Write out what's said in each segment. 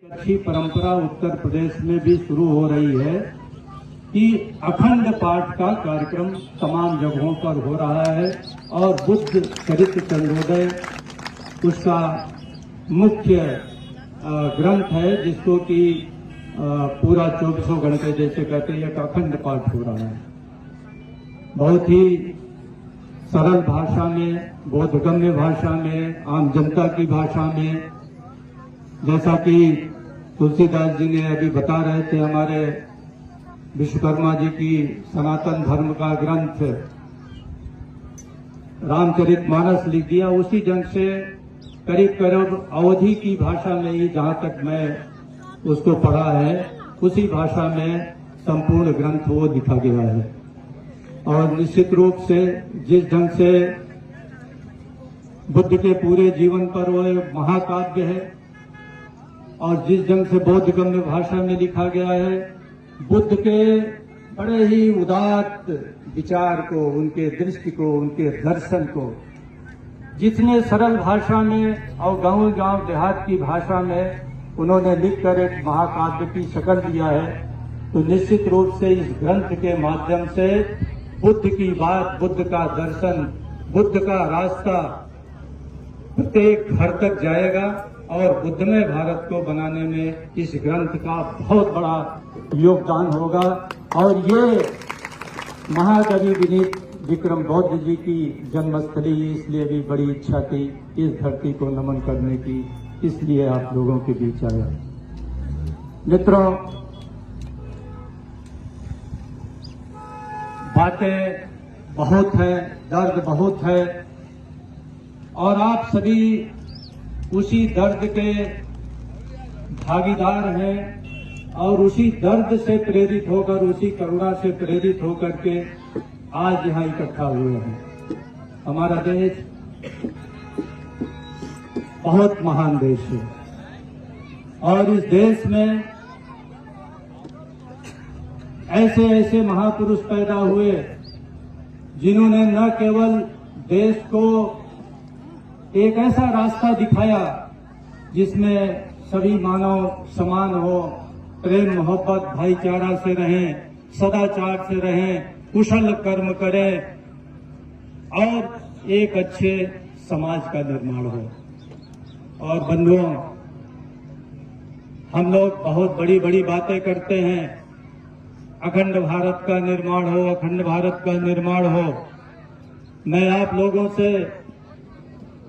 अच्छी परंपरा उत्तर प्रदेश में भी शुरू हो रही है कि अखंड पाठ का कार्यक्रम तमाम जगहों पर हो रहा है और बुद्ध चरित्र चंद्रोदय उसका मुख्य ग्रंथ है, जिसको कि पूरा 24 घंटे जैसे कहते हैं एक अखंड पाठ हो रहा है। बहुत ही सरल भाषा में, बोधगम्य भाषा में, आम जनता की भाषा में, जैसा कि तुलसीदास जी ने अभी बता रहे थे, हमारे विश्वकर्मा जी की सनातन धर्म का ग्रंथ रामचरितमानस लिख दिया, उसी ढंग से करीब करीब अवधि की भाषा में ही, जहां तक मैं उसको पढ़ा है, उसी भाषा में संपूर्ण ग्रंथ वो लिखा गया है। और निश्चित रूप से जिस ढंग से बुद्ध के पूरे जीवन पर वो महाकाव्य है और जिस ढंग से बोधगम्य भाषा में लिखा गया है, बुद्ध के बड़े ही उदात्त विचार को, उनके दृष्टि को, उनके दर्शन को जितने सरल भाषा में और गांव देहात की भाषा में उन्होंने लिखकर एक महाकाव्य की शक्ल दिया है, तो निश्चित रूप से इस ग्रंथ के माध्यम से बुद्ध की बात, बुद्ध का दर्शन, बुद्ध का रास्ता प्रत्येक घर तक जाएगा और बुद्धमय भारत को बनाने में इस ग्रंथ का बहुत बड़ा योगदान होगा। और ये महाकवि विनीत विक्रम बौद्ध जी की जन्मस्थली, इसलिए भी बड़ी इच्छा थी इस धरती को नमन करने की, इसलिए आप लोगों के बीच आया। मित्रों, बातें बहुत है, दर्द बहुत है और आप सभी उसी दर्द के भागीदार हैं और उसी दर्द से प्रेरित होकर, उसी करुणा से प्रेरित होकर के आज यहाँ इकट्ठा हुए हैं। हमारा देश बहुत महान देश है और इस देश में ऐसे ऐसे महापुरुष पैदा हुए जिन्होंने न केवल देश को एक ऐसा रास्ता दिखाया जिसमें सभी मानव समान हो, प्रेम मोहब्बत भाईचारा से रहें, सदाचार से रहें, कुशल कर्म करें और एक अच्छे समाज का निर्माण हो। और बंधुओं, हम लोग बहुत बड़ी बड़ी बातें करते हैं, अखंड भारत का निर्माण हो, अखंड भारत का निर्माण हो। मैं आप लोगों से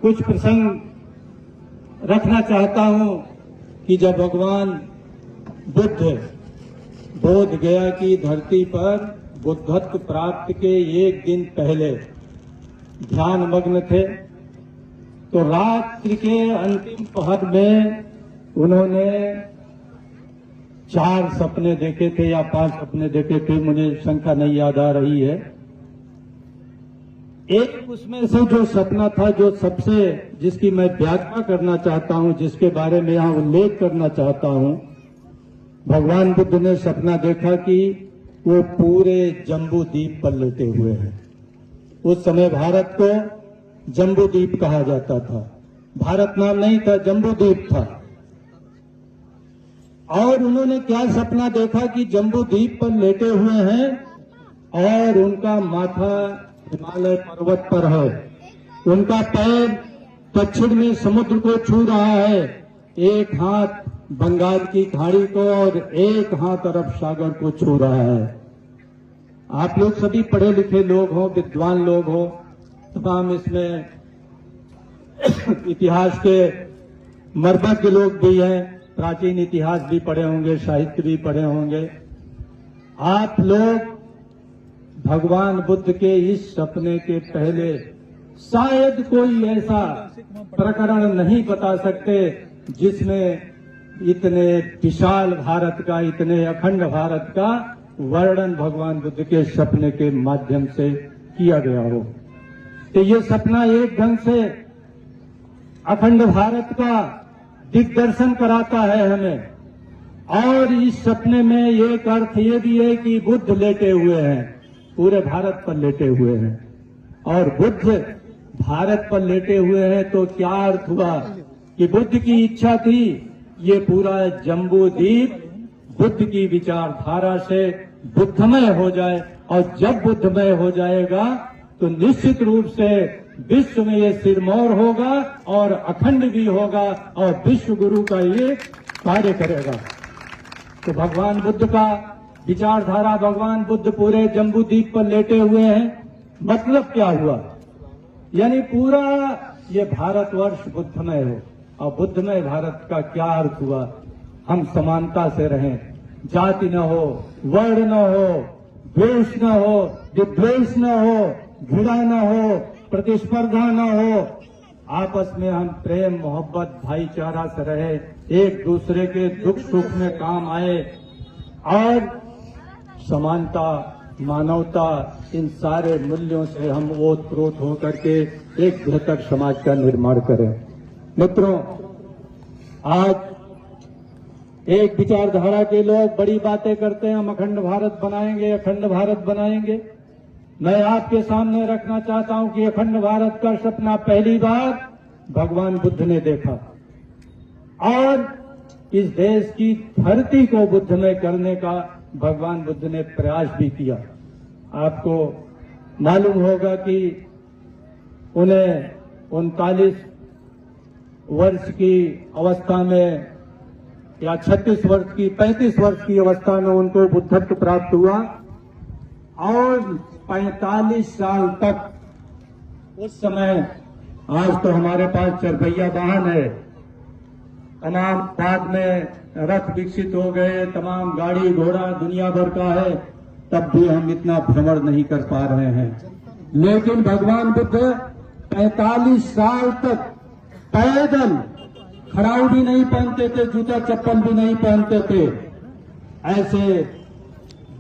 कुछ प्रसंग रखना चाहता हूं कि जब भगवान बुद्ध बोध गया की धरती पर बुद्धत्व प्राप्ति के एक दिन पहले ध्यान मग्न थे, तो रात्रि के अंतिम पहर में उन्होंने 4 सपने देखे थे या 5 सपने देखे थे, मुझे संख्या नहीं याद आ रही है। एक उसमें से जो सपना था, जो सबसे जिसकी मैं व्याख्या करना चाहता हूं, जिसके बारे में यहां उल्लेख करना चाहता हूं, भगवान बुद्ध ने सपना देखा कि वो पूरे जम्बू द्वीप पर लेटे हुए हैं। उस समय भारत को जम्बू द्वीप कहा जाता था, भारत नाम नहीं था, जम्बू द्वीप था। और उन्होंने क्या सपना देखा कि जम्बू द्वीप पर लेटे हुए हैं और उनका माथा हिमालय पर्वत पर है, उनका पैर दक्षिण में समुद्र को छू रहा है, एक हाथ बंगाल की खाड़ी को और एक हाथ अरब सागर को छू रहा है। आप लोग सभी पढ़े लिखे लोग हो, विद्वान लोग हो, तमाम इसमें इतिहास के मर्मज्ञ लोग भी हैं, प्राचीन इतिहास भी पढ़े होंगे, साहित्य भी पढ़े होंगे। आप लोग भगवान बुद्ध के इस सपने के पहले शायद कोई ऐसा प्रकरण नहीं बता सकते जिसमें इतने विशाल भारत का, इतने अखंड भारत का वर्णन भगवान बुद्ध के सपने के माध्यम से किया गया हो। तो ये सपना एक ढंग से अखंड भारत का दिग्दर्शन कराता है हमें। और इस सपने में एक अर्थ ये भी है कि बुद्ध लेटे हुए हैं, पूरे भारत पर लेटे हुए हैं। और बुद्ध भारत पर लेटे हुए हैं तो क्या अर्थ हुआ कि बुद्ध की इच्छा थी ये पूरा जम्बू द्वीप बुद्ध की विचारधारा से बुद्धमय हो जाए, और जब बुद्धमय हो जाएगा तो निश्चित रूप से विश्व में ये सिरमौर होगा और अखंड भी होगा और विश्व गुरु का ये कार्य करेगा। तो भगवान बुद्ध का विचारधारा, भगवान बुद्ध पूरे जम्बू द्वीप पर लेटे हुए हैं। मतलब क्या हुआ? यानी पूरा ये भारतवर्ष बुद्धमय हो। और बुद्धमय भारत का क्या अर्थ हुआ? हम समानता से रहें, जाति न हो, वर्ण न हो, द्वेष न हो, विद्वेष न हो, घृणा न हो, प्रतिस्पर्धा न हो, आपस में हम प्रेम मोहब्बत भाईचारा से रहे, एक दूसरे के दुख सुख में काम आए और समानता, मानवता, इन सारे मूल्यों से हम ओतप्रोत होकर के एक बेहतर समाज का निर्माण करें। मित्रों, आज एक विचारधारा के लोग बड़ी बातें करते हैं, हम अखंड भारत बनाएंगे, अखंड भारत बनाएंगे। मैं आपके सामने रखना चाहता हूं कि अखंड भारत का सपना पहली बार भगवान बुद्ध ने देखा और इस देश की धरती को बुद्धमय करने का भगवान बुद्ध ने प्रयास भी किया। आपको मालूम होगा कि उन्हें 39 वर्ष की अवस्था में या 36 वर्ष की 35 वर्ष की अवस्था में उनको बुद्धत्व प्राप्त हुआ और 45 साल तक उस समय, आज तो हमारे पास चरपहिया वाहन है, तमाम बाद में रथ विकसित हो गए, तमाम गाड़ी घोड़ा दुनिया भर का है, तब भी हम इतना भ्रमण नहीं कर पा रहे हैं। लेकिन भगवान बुद्ध 45 साल तक पैदल, खड़ाऊ भी नहीं पहनते थे, जूता चप्पल भी नहीं पहनते थे, ऐसे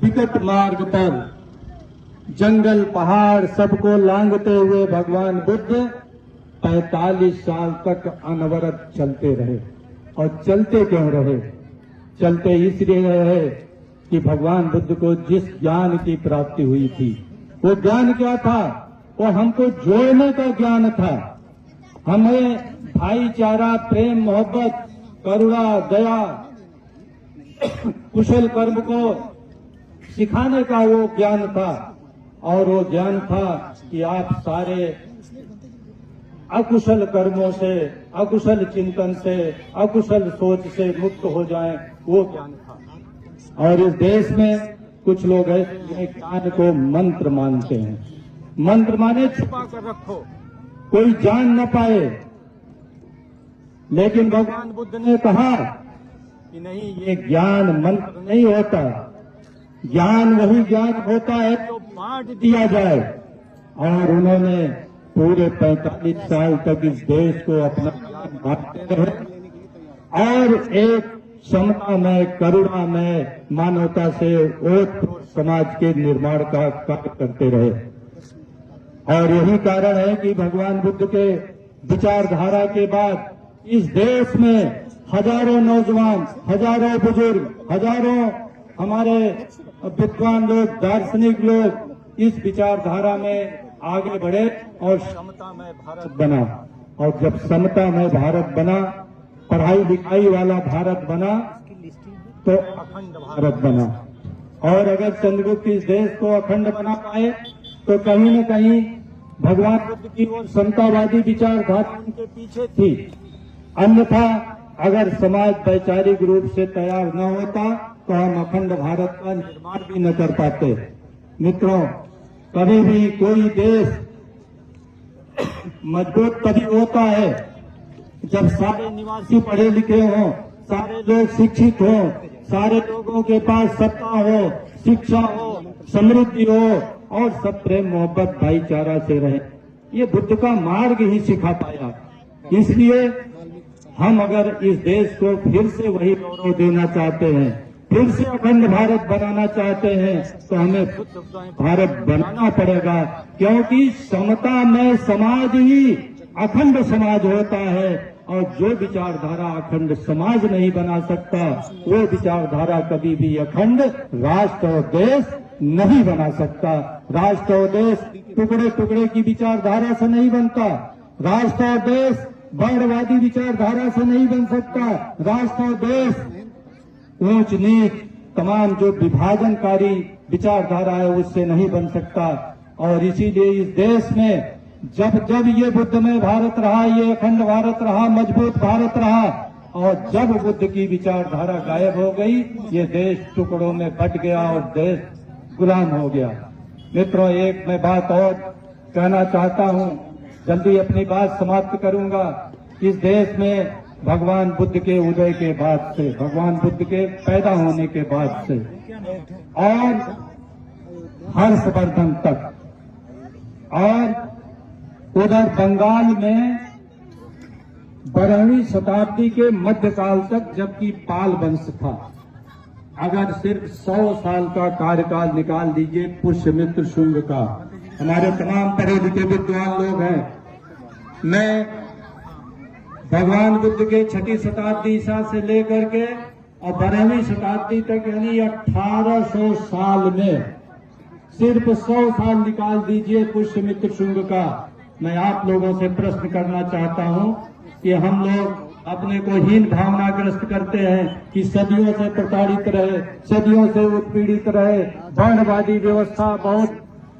विकट मार्ग पर जंगल पहाड़ सबको लांघते हुए भगवान बुद्ध 45 साल तक अनवरत चलते रहे। और चलते क्यों रहे? चलते इसलिए रहे कि भगवान बुद्ध को जिस ज्ञान की प्राप्ति हुई थी, वो ज्ञान क्या था? वो हमको जोड़ने का ज्ञान था। हमें भाईचारा, प्रेम, मोहब्बत, करुणा, दया, कुशल कर्म को सिखाने का वो ज्ञान था। और वो ज्ञान था कि आप सारे अकुशल कर्मों से, अकुशल चिंतन से, अकुशल सोच से मुक्त हो जाएं, वो ज्ञान था। और इस देश में कुछ लोग ऐसे ज्ञान को मंत्र मानते हैं। मंत्र माने छुपा कर रखो, कोई जान न पाए। लेकिन भगवान बुद्ध ने कहा कि नहीं, ये ज्ञान मंत्र नहीं होता, ज्ञान वही ज्ञान होता है जो बांट दिया जाए। और उन्होंने पूरे 45 साल तक इस देश को अपना ज्ञान बांटते रहे और एक समता में, करुणा में, मानवता से ओतप्रोत समाज के निर्माण का कार्य करते रहे। और यही कारण है कि भगवान बुद्ध के विचारधारा के बाद इस देश में हजारों नौजवान, हजारों बुजुर्ग, हजारों हमारे विद्वान लोग, दार्शनिक लोग इस विचारधारा में आगे बढ़े और समता में भारत बना। और जब समता में भारत बना, पढ़ाई लिखाई वाला भारत बना, तो अखंड भारत बना। और अगर चंद्रगुप्त इस देश को अखंड बना पाए तो कहीं न कहीं भगवान बुद्ध की और समतावादी विचारधारा उनके पीछे थी। अन्यथा अगर समाज वैचारिक रूप से तैयार न होता तो हम अखंड भारत का निर्माण भी न कर पाते। मित्रों, कभी भी कोई देश मजबूत तभी होता है जब सारे निवासी पढ़े लिखे हों, सारे लोग शिक्षित हों, सारे लोगों के पास सत्ता हो, शिक्षा हो, समृद्धि हो और सब प्रेम मोहब्बत भाईचारा से रहे। ये बुद्ध का मार्ग ही सिखा पाया। इसलिए हम अगर इस देश को फिर से वही गौरव देना चाहते हैं, फिर से अखंड भारत बनाना चाहते हैं, तो हमें भारत बनाना पड़ेगा। क्योंकि समता में समाज ही अखंड समाज होता है और जो विचारधारा अखंड समाज नहीं बना सकता, वो विचारधारा कभी भी अखंड राष्ट्र और देश नहीं बना सकता। राष्ट्र और देश टुकड़े टुकड़े की विचारधारा से नहीं बनता। राष्ट्र और देश वर्णवादी विचारधारा से नहीं बन सकता। राष्ट्र और देश, ऊंच नीच, तमाम जो विभाजनकारी विचारधारा है उससे नहीं बन सकता। और इसीलिए इस देश में जब जब ये बुद्धमय भारत रहा, ये अखंड भारत रहा, मजबूत भारत रहा, और जब बुद्ध की विचारधारा गायब हो गई, ये देश टुकड़ों में बट गया और देश गुलाम हो गया। मित्रों, एक मैं बात और कहना चाहता हूं, जल्दी अपनी बात समाप्त करूंगा। इस देश में भगवान बुद्ध के उदय के बाद से, भगवान बुद्ध के पैदा होने के बाद से और हर्षवर्धन तक, और उधर बंगाल में 12वीं शताब्दी के मध्यकाल तक, जबकि पाल वंश था, अगर सिर्फ 100 साल का कार्यकाल निकाल दीजिए पुष्यमित्र शुंग का, हमारे तमाम पढ़े लिखे विद्वान लोग हैं, मैं भगवान बुद्ध के 6ठी शताब्दी ईसा से लेकर के और 12वीं शताब्दी तक, यानी 1800 साल में सिर्फ 100 साल निकाल दीजिए पुष्यमित्र शुंग का। मैं आप लोगों से प्रश्न करना चाहता हूं कि हम लोग अपने को हीन भावनाग्रस्त करते हैं कि सदियों से प्रताड़ित रहे, सदियों से उत्पीड़ित रहे, वर्णवादी व्यवस्था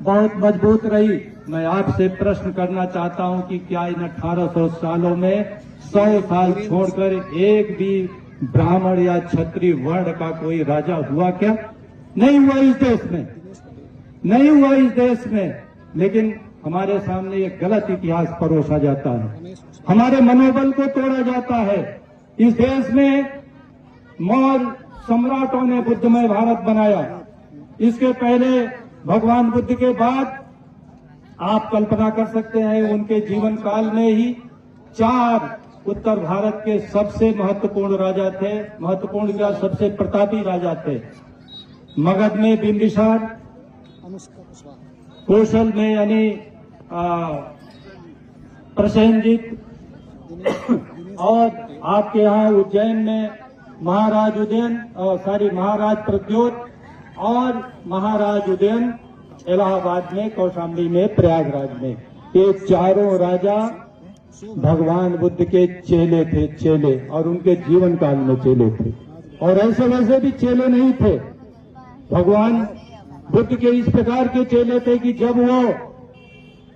बहुत मजबूत रही। मैं आपसे प्रश्न करना चाहता हूं कि क्या इन 1800 सालों में 100 साल छोड़कर एक भी ब्राह्मण या क्षत्रिय वर्ण का कोई राजा हुआ क्या? नहीं हुआ इस देश में, नहीं हुआ इस देश में। लेकिन हमारे सामने एक गलत इतिहास परोसा जाता है, हमारे मनोबल को तोड़ा जाता है। इस देश में मौर्य सम्राटों ने बुद्धमय भारत बनाया। इसके पहले भगवान बुद्ध के बाद आप कल्पना कर सकते हैं, उनके जीवन काल में ही 4 उत्तर भारत के सबसे महत्वपूर्ण राजा थे। महत्वपूर्ण क्या, सबसे प्रतापी राजा थे। मगध में बिंबिसार, कौशल में यानी प्रसेनजीत, और आपके यहाँ उज्जैन में महाराज उदयन, महाराज प्रद्योत, और महाराज उदयन इलाहाबाद में, कौशाम्बी में, प्रयागराज में। ये चारों राजा भगवान बुद्ध के चेले थे, चेले, और उनके जीवन काल में चेले थे। और ऐसे वैसे भी चेले नहीं थे, भगवान बुद्ध के इस प्रकार के चेले थे कि जब वो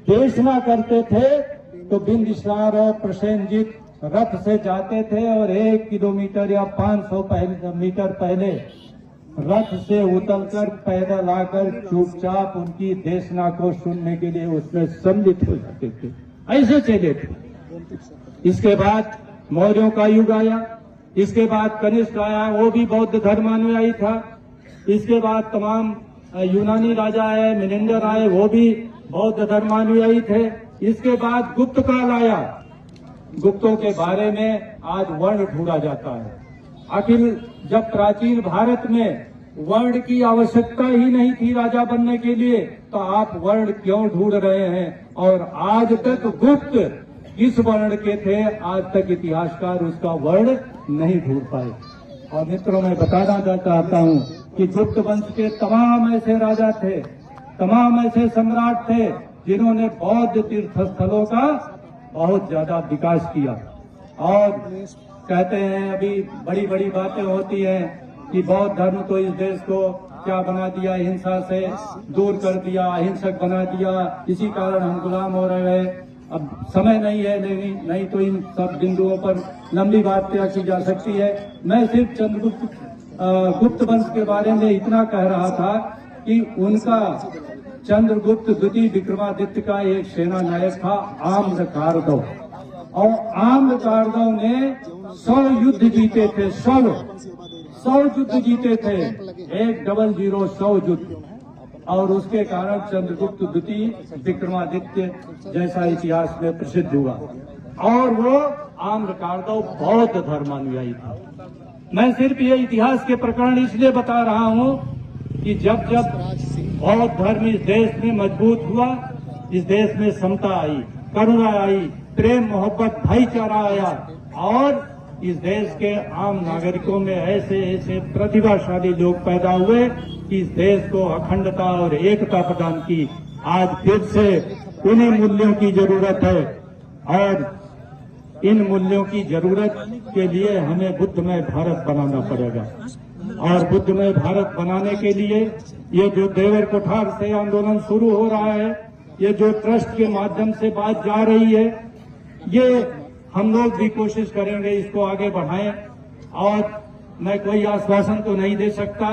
देशना करते थे तो बिंबिसार और प्रसेनजीत रथ से जाते थे और 1 किलोमीटर या 500 मीटर पहले रथ से उतरकर पैदल आकर चुपचाप उनकी देशना को सुनने के लिए उसमें सम्मिलित हो जाते थे। ऐसे चेले थे। इसके बाद मौर्यों का युग आया, इसके बाद कनिष्क आया, वो भी बौद्ध धर्मानुयायी था। इसके बाद तमाम यूनानी राजा आए, मिनेंडर आए, वो भी बौद्ध धर्मानुयायी थे। इसके बाद गुप्त काल आया। गुप्तों के बारे में आज वर्ण ढूंढा जाता है। आखिर जब प्राचीन भारत में वर्ण की आवश्यकता ही नहीं थी राजा बनने के लिए, तो आप वर्ण क्यों ढूंढ रहे हैं? और आज तक गुप्त किस वर्ण के थे, आज तक इतिहासकार उसका वर्ण नहीं ढूंढ पाए। और मित्रों, मैं बताना चाहता हूं कि गुप्त वंश के तमाम ऐसे राजा थे, तमाम ऐसे सम्राट थे जिन्होंने बौद्ध तीर्थ स्थलों का बहुत ज्यादा विकास किया। और कहते हैं, अभी बड़ी बड़ी बातें होती हैं कि बौद्ध धर्म तो इस देश को क्या बना दिया, हिंसा से दूर कर दिया, अहिंसक बना दिया, इसी कारण हम गुलाम हो रहे हैं। अब समय नहीं है, नहीं तो इन सब बिंदुओं पर लंबी बात तय की जा सकती है। मैं सिर्फ गुप्त वंश के बारे में इतना कह रहा था कि उनका चंद्रगुप्त द्वितीय विक्रमादित्य का एक सेना नायक था आम्रकार्दव, और आम्रकार्दव ने 100 युद्ध जीते थे, 100 युद्ध जीते थे, 100 युद्ध। और उसके कारण चंद्रगुप्त द्वितीय विक्रमादित्य जैसा इतिहास में प्रसिद्ध हुआ। और वो आम्रकार्दव बौद्ध धर्मानुयायी था। मैं सिर्फ ये इतिहास के प्रकरण इसलिए बता रहा हूं कि जब जब बौद्ध धर्म इस देश में मजबूत हुआ, इस देश में समता आई, करुणा आई, प्रेम मोहब्बत भाईचारा आया, और इस देश के आम नागरिकों में ऐसे ऐसे प्रतिभाशाली लोग पैदा हुए कि इस देश को अखंडता और एकता प्रदान की। आज फिर से उन्हीं मूल्यों की जरूरत है। और इन मूल्यों की जरूरत के लिए हमें बुद्धमय भारत बनाना पड़ेगा। और बुद्धमय भारत बनाने के लिए ये जो देवर कोठार से आंदोलन शुरू हो रहा है, ये जो ट्रस्ट के माध्यम से बात जा रही है, ये हम लोग भी कोशिश करेंगे इसको आगे बढ़ाएं। और मैं कोई आश्वासन तो नहीं दे सकता,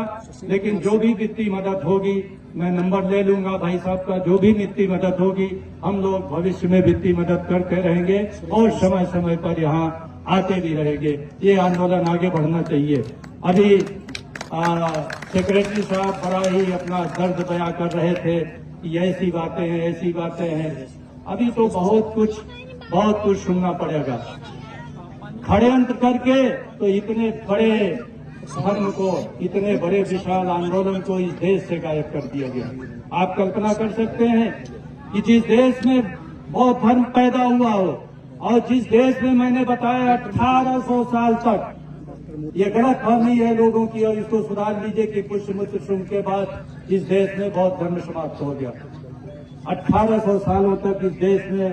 लेकिन जो भी वित्तीय मदद होगी मैं नंबर ले लूंगा भाई साहब का। जो भी वित्तीय मदद होगी हम लोग भविष्य में वित्तीय मदद करते रहेंगे और समय समय पर यहाँ आते भी रहेंगे। ये आंदोलन आगे बढ़ना चाहिए। अभी सेक्रेटरी साहब बड़ा ही अपना दर्द बयां कर रहे थे कि ऐसी बातें हैं, ऐसी बातें हैं। अभी तो बहुत कुछ सुनना पड़ेगा। षड्यंत्र करके तो इतने बड़े धर्म को, इतने बड़े विशाल आंदोलन को इस देश से गायब कर दिया गया। आप कल्पना कर सकते हैं कि जिस देश में बौद्ध धर्म पैदा हुआ हो और जिस देश में मैंने बताया 1800 साल तक, ये गलत फहमी है लोगों की और इसको सुधार लीजिए कि पुष्यमित्र शुंग के बाद इस देश में बौद्ध धर्म समाप्त हो गया। 1800 सालों तक इस देश में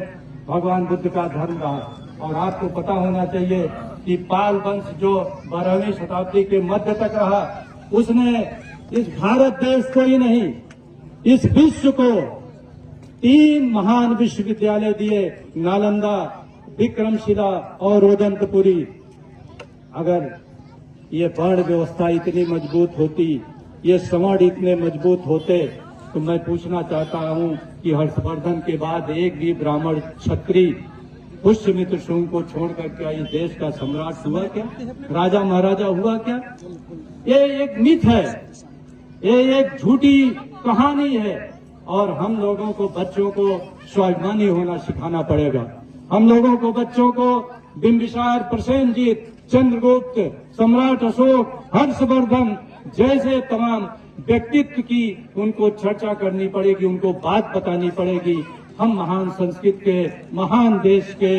भगवान बुद्ध का धर्म रहा। और आपको पता होना चाहिए कि पाल वंश जो 12वीं शताब्दी के मध्य तक रहा, उसने इस भारत देश को ही नहीं, इस विश्व को 3 महान विश्वविद्यालय दिए, नालंदा, विक्रमशिला और ओदंतपुरी। अगर ये वर्ण व्यवस्था इतनी मजबूत होती, ये सवर्ण इतने मजबूत होते, तो मैं पूछना चाहता हूं कि हर्षवर्धन के बाद एक भी ब्राह्मण क्षत्रिय पुष्यमित्र शुंग को छोड़कर क्या इस देश का सम्राट हुआ क्या? राजा महाराजा हुआ क्या? ये एक मिथ है, ये एक झूठी कहानी है। और हम लोगों को, बच्चों को स्वाभिमानी होना सिखाना पड़ेगा। हम लोगों को, बच्चों को बिंबिसार, प्रसेनजीत, चंद्रगुप्त, सम्राट अशोक, हर्षवर्धन जैसे तमाम व्यक्तित्व की उनको चर्चा करनी पड़ेगी, उनको बात बतानी पड़ेगी। हम महान संस्कृत के, महान देश के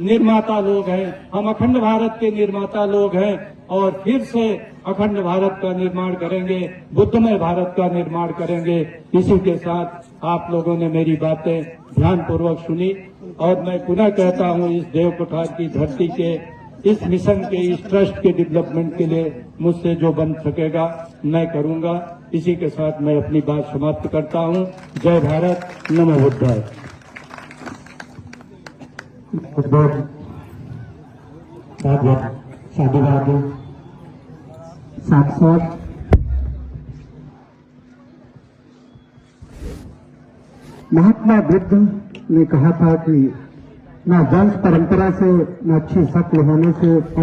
निर्माता लोग हैं, हम अखंड भारत के निर्माता लोग हैं और फिर से अखंड भारत का निर्माण करेंगे, बुद्धमय भारत का निर्माण करेंगे। इसी के साथ आप लोगों ने मेरी बातें ध्यानपूर्वक सुनी और मैं पुनः कहता हूं, इस देव कोठार की धरती के, इस मिशन के, इस ट्रस्ट के डेवलपमेंट के लिए मुझसे जो बन सकेगा मैं करूंगा। इसी के साथ मैं अपनी बात समाप्त करता हूं। जय भारत, नमो बुद्धाय। साधुवाद साक्षात महात्मा बुद्ध ने कहा था कि न वंश परंपरा से, न अच्छी शक्ल होने से